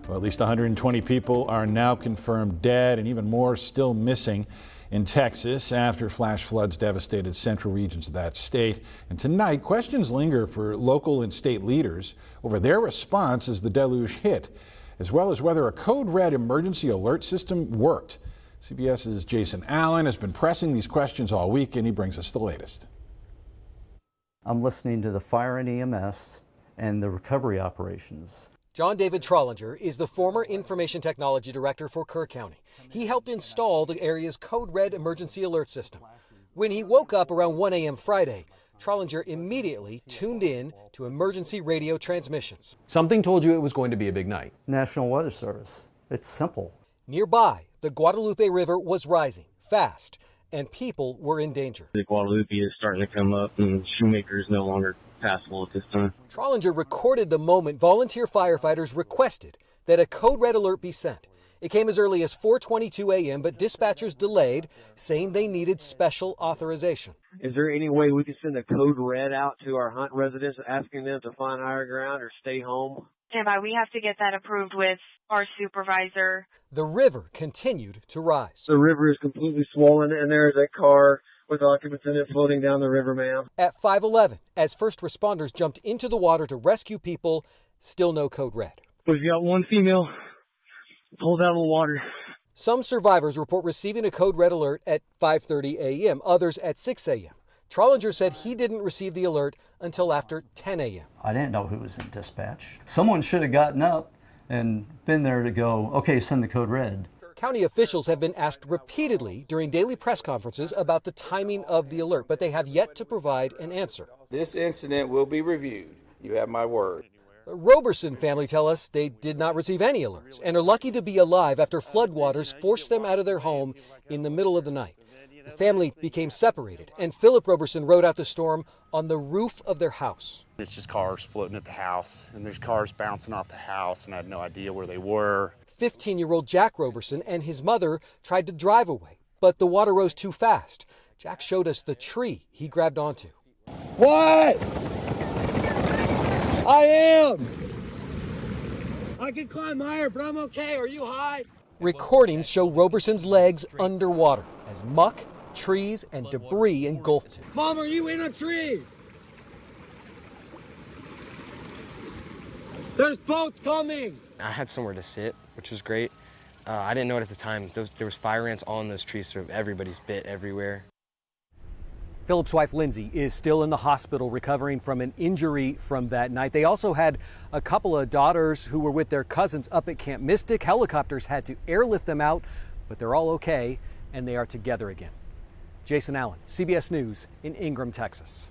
Well, at least 120 people are now confirmed dead and even more still missing in Texas after flash floods devastated central regions of that state. And tonight, questions linger for local and state leaders over their response as the deluge hit, as well as whether a code red emergency alert system worked. CBS's Jason Allen has been pressing these questions all week, and he brings us the latest. I'm listening to the fire and EMS and the recovery operations. John David Trollinger is the former Information Technology Director for Kerr County. He helped install the area's Code Red emergency alert system. When he woke up around 1 a.m. Friday, Trollinger immediately tuned in to emergency radio transmissions. Something told you it was going to be a big night. National Weather Service. It's simple. Nearby, the Guadalupe River was rising fast, and people were in danger. The Guadalupe is starting to come up, and Shoemaker is no longer passable at this time. Trollinger recorded the moment volunteer firefighters requested that a code red alert be sent. It came as early as 4:22 a.m., but dispatchers delayed, saying they needed special authorization. Is there any way we can send a code red out to our Hunt residents asking them to find higher ground or stay home? Standby, we have to get that approved with our supervisor. The river continued to rise. The river is completely swollen, and there is a car with occupants in it floating down the river, ma'am. At 5:11, as first responders jumped into the water to rescue people, still no code red. We've got one female pulled out of the water. Some survivors report receiving a code red alert at 5:30 a.m., others at 6 a.m. Trollinger said he didn't receive the alert until after 10 a.m. I didn't know who was in dispatch. Someone should have gotten up and been there to go, okay, send the code red. County officials have been asked repeatedly during daily press conferences about the timing of the alert, but they have yet to provide an answer. This incident will be reviewed. You have my word. The Roberson family tell us they did not receive any alerts and are lucky to be alive after floodwaters forced them out of their home in the middle of the night. The family became separated, and Philip Roberson rode out the storm on the roof of their house. It's just cars floating at the house, and there's cars bouncing off the house, and I had no idea where they were. 15-year-old Jack Roberson and his mother tried to drive away, but the water rose too fast. Jack showed us the tree he grabbed onto. What? I am. I can climb higher, but I'm okay. Are you high? Recordings show Roberson's legs underwater as muck, trees, and debris engulfed him. Mom, are you in a tree? There's boats coming. I had somewhere to sit, which was great. I didn't know it at the time. There was fire ants all in those trees, so everybody's bit everywhere. Philip's wife, Lindsay, is still in the hospital recovering from an injury from that night. They also had a couple of daughters who were with their cousins up at Camp Mystic. Helicopters had to airlift them out, but they're all okay, and they are together again. Jason Allen, CBS News in Ingram, Texas.